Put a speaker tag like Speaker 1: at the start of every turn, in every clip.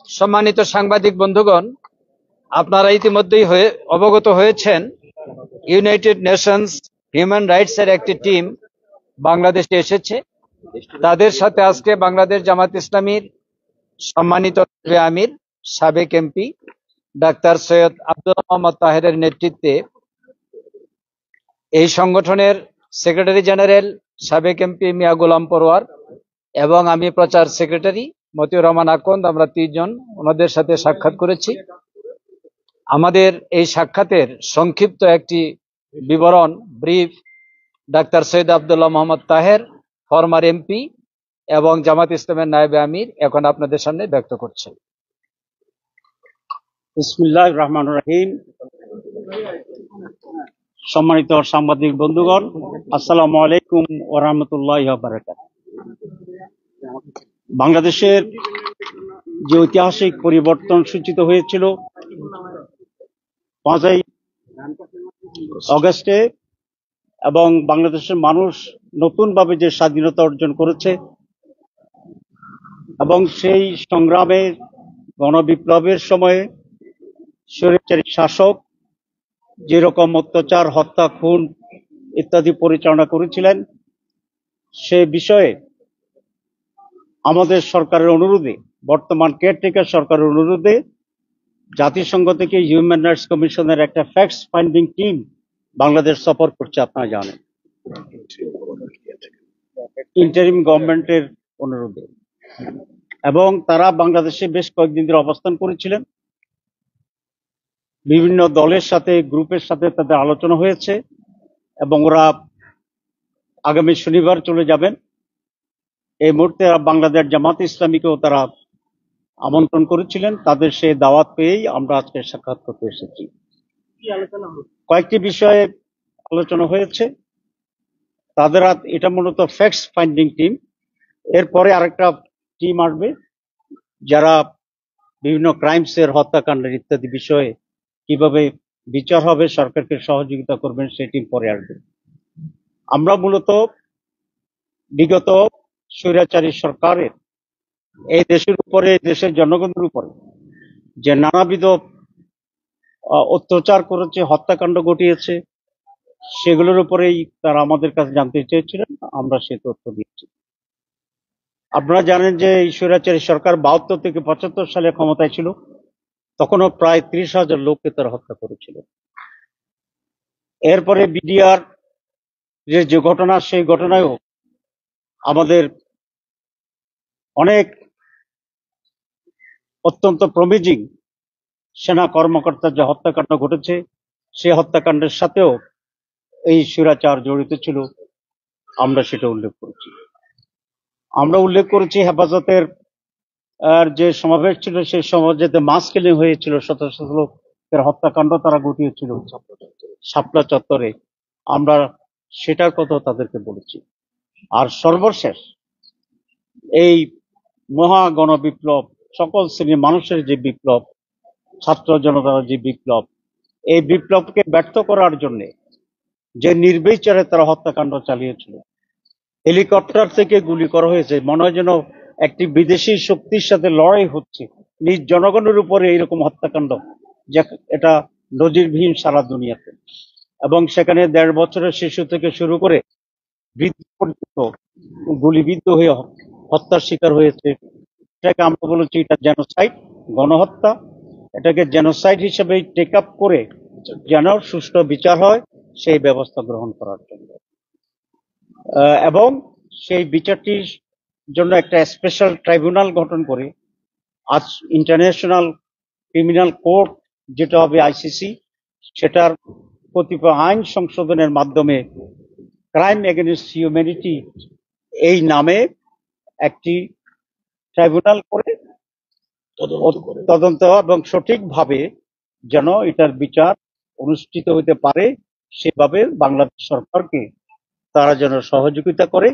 Speaker 1: সম্মানিত সাংবাদিক বন্ধুগণ, আপনারা ইতিমধ্যেই অবগত হয়েছেন ইউনাইটেড নেশনস হিউম্যান রাইটস এর একটি টিম বাংলাদেশে এসেছে। তাদের সাথে আজকে বাংলাদেশ জামাত ইসলামীর সম্মানিত আমির, সাবেক এমপি ডাক্তার সৈয়দ আব্দুল্লাহ মোহাম্মদ তাহেরের নেতৃত্বে এই সংগঠনের সেক্রেটারি জেনারেল সাবেক এমপি মিয়া গোলাম পরোয়ার এবং আমি প্রচার সেক্রেটারি মতিউর রহমান আকন্দ, আমরা 3 জন ওনাদের সাথে সাক্ষাৎ করেছি। আমাদের এই সাক্ষাতের সংক্ষিপ্ত একটি বিবরণ brief doctor Syed Abdullah Mohammad Taher, former MP এবং জামাত ইসলামের নায়েবে আমির, এখন আপনাদের সামনে ব্যক্ত করছেন।
Speaker 2: বিসমিল্লাহির রহমানির রহিম। সম্মানিত সাংবাদিক বন্ধুগণ, আসসালামু আলাইকুম ওয়া রাহমাতুল্লাহি ওয়া বারাকাতুহু। বাংলাদেশের যে ঐতিহাসিক পরিবর্তন সূচিত হয়েছিল 5ই অগস্টে এবং বাংলাদেশের মানুষ নতুনভাবে যে স্বাধীনতা অর্জন করেছে এবং সেই সংগ্রামে গণবিপ্লবের সময়ে স্বৈরাচারী শাসক যেরকম অত্যাচার, হত্যা, খুন ইত্যাদি পরিচালনা করেছিলেন, সে বিষয়ে আমাদের সরকারের অনুরোধে, বর্তমান কেয়ারটেকার সরকারের অনুরোধে জাতিসংঘ থেকে হিউম্যান রাইটস কমিশনের একটা ফ্যাক্টস ফাইন্ডিং টিম বাংলাদেশ সফর করছে, আপনারা জানেন, ইন্টারিম গভর্নমেন্টের অনুরোধে। এবং তারা বাংলাদেশে বেশ কয়েকদিন ধরে অবস্থান করেছিলেন। বিভিন্ন দলের সাথে, গ্রুপের সাথে তাদের আলোচনা হয়েছে এবং ওরা আগামী শনিবার চলে যাবেন। এই মুহূর্তে বাংলাদেশ জামাত ইসলামীকেও তারা আমন্ত্রণ করেছিলেন। তাদের সেই দাওয়াত পেয়েই আমরা আজকে সাক্ষাৎ করতে এসেছি। কয়েকটি বিষয়ে আলোচনা হয়েছে। তাদের এটা মূলত ফ্যাক্টস ফাইন্ডিং টিম। এরপরে আরেকটা টিম আসবে যারা বিভিন্ন ক্রাইমসের, হত্যাকাণ্ডের ইত্যাদি বিষয়ে কিভাবে বিচার হবে, সরকারকে সহযোগিতা করবেন, সেই টিম পরে আসবে। আমরা মূলত বিগত স্বৈরাচারী সরকারের এই দেশের উপরে, দেশের জনগণের উপরে যে নানাবিধ অত্যাচার করেছে, হত্যাকাণ্ড ঘটিয়েছে, সেগুলোর উপরেই তারা আমাদের কাছে জানতে চেয়েছিলেন। আমরা সে তথ্য দিচ্ছি। আপনারা জানেন যে এই স্বৈরাচারী সরকার 72 থেকে 75 সালে ক্ষমতায় ছিল, তখনও প্রায় 30,000 লোককে তারা হত্যা করেছিল। এরপরে বিডিআর যে ঘটনা, সেই ঘটনায়ও আমাদের অনেক অত্যন্ত প্রমিজিং সেনা কর্মকর্তার যে হত্যাকাণ্ড ঘটেছে, সেই হত্যাকাণ্ডের সাথেও এই স্বৈরাচার জড়িত ছিল, আমরা সেটা উল্লেখ করেছি। আমরা উল্লেখ করেছি হেফাজতের যে সমাবেশ ছিল, সেই সমাবেশে মাস কিলিং হয়েছিল, শত শত লোকের হত্যাকাণ্ড তারা ঘটিয়েছিল শাপলা চত্বরে, আমরা সেটার কথা তাদেরকে বলেছি। আর সর্বশেষ এই মহা গণবিপ্লব, সকল শ্রেণীর মানুষের যে বিপ্লব, ছাত্র জনতার যে বিপ্লব, এই বিপ্লবকে ব্যর্থ করার জন্য যে নির্বিচারে তারা হত্যাকাণ্ড চালিয়েছিল, হেলিকপ্টার থেকে গুলি করা হয়েছে, মনে হয় যেন একটি বিদেশি শক্তির সাথে লড়াই হচ্ছে নিজ জনগণের উপরে এইরকম হত্যাকাণ্ড, যে এটা নজিরবিহীন সারা দুনিয়াতে। এবং সেখানে 1.5 বছরের শিশু থেকে শুরু করে বৃদ্ধ পর্যন্ত গুলিবিদ্ধ হয়ে হত্যার শিকার হয়েছে। এটাকে আমরা বলেছি এটা জেনোসাইড, গণহত্যা। এটাকে জেনোসাইড হিসেবে টেক আপ করে যেন সুষ্ঠু বিচার হয়, সেই ব্যবস্থা গ্রহণ করার জন্য, এবং সেই বিচারটির জন্য একটা স্পেশাল ট্রাইব্যুনাল গঠন করে আজ ইন্টারন্যাশনাল ক্রিমিনাল কোর্ট, যেটা হবে আইসিসি, সেটার কতিপয় আইন সংশোধনের মাধ্যমে ক্রাইম এগেইনস্ট হিউম্যানিটি এই নামে একটি ট্রাইব্যুনাল করে তদন্ত এবং সঠিকভাবে যেন এটার বিচার অনুষ্ঠিত হতে পারে, সেভাবে বাংলাদেশ সরকারকে তারা যেন সহযোগিতা করে,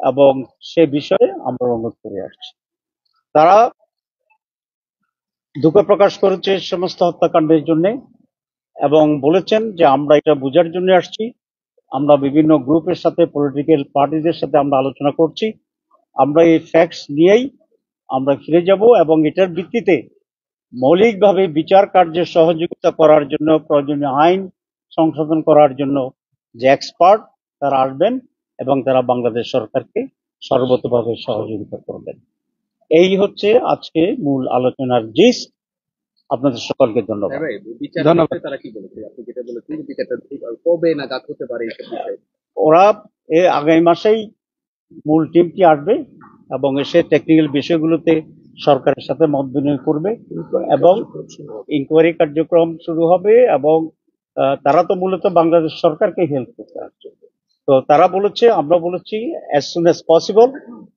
Speaker 2: এবং সে বিষয়ে আমরা অনুরোধ করে আসছি। তারা দুঃখ প্রকাশ করেছে সমস্ত হত্যাকাণ্ডের জন্য এবং বলেছেন যে আমরা এটা বোঝার জন্য আসছি। আমরা বিভিন্ন গ্রুপের সাথে, পলিটিক্যাল পার্টিদের সাথে আমরা আলোচনা করছি। আমরা এই ফ্যাক্টস নিয়েই আমরা ফিরে যাব এবং এটার ভিত্তিতে মৌলিকভাবে বিচার কার্যের সহযোগিতা করার জন্য প্রয়োজনীয় আইন সংশোধন করার জন্য যে এক্সপার্ট তারা আসবেন এবং তারা বাংলাদেশ সরকারকে সর্বতভাবে সহযোগিতা করবেন। এই হচ্ছে আজকে মূল আলোচনার জিস্ট। আপনাদের সকলকে ধন্যবাদ।
Speaker 1: ধন্যবাদ।
Speaker 3: তারা কি বলেছে, আপনি যেটা বলেছেন যে বিচারটা কবে নাগাদ হতে পারে এইসব বিষয়ে?
Speaker 2: ওরা আগামী মাসেই মূল টিমটি আসবে এবং এসে টেকনিক্যাল বিষয়গুলোতে সরকারের সাথে মত বিনিময় করবে এবং ইনকোয়ারি কার্যক্রম শুরু হবে এবং তারা তো মূলত বাংলাদেশ সরকারকে হেল্প করতে আসছে। তো তারা বলেছে, আমরা বলেছি অ্যাজ সুন অ্যাজ পসিবল।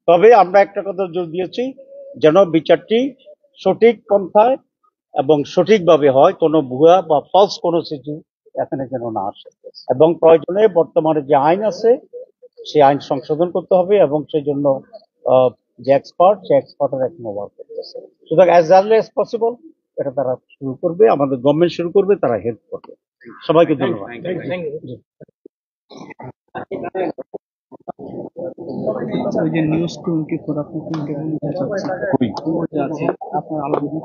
Speaker 2: তবে আমরা একটা কথা জোর দিয়েছি, যেন বিচারটি সঠিক পন্থায় এবং সঠিকভাবে হয়, কোনো ভুয়া বা ফলস কোনো কিছু এখানে যেন না আসে এবং প্রয়োজনে বর্তমানে যে আইন আছে সেই আইন সংশোধন করতে হবে এবং সেই জন্য যে এক্সপার্ট সে এক্সপার্টের এখন ওয়ার্ক করতেছে। সুতরাং অ্যাজ আর্লি অ্যাজ পসিবল এটা তারা শুরু করবে, আমাদের গভর্নমেন্ট শুরু করবে, তারা হেল্প করবে। সবাইকে ধন্যবাদ।
Speaker 4: ওই যে নিউজ 24 আপনি কোনটা বলতে চাচ্ছেন? ওই যে আছে আপনার আলোচনা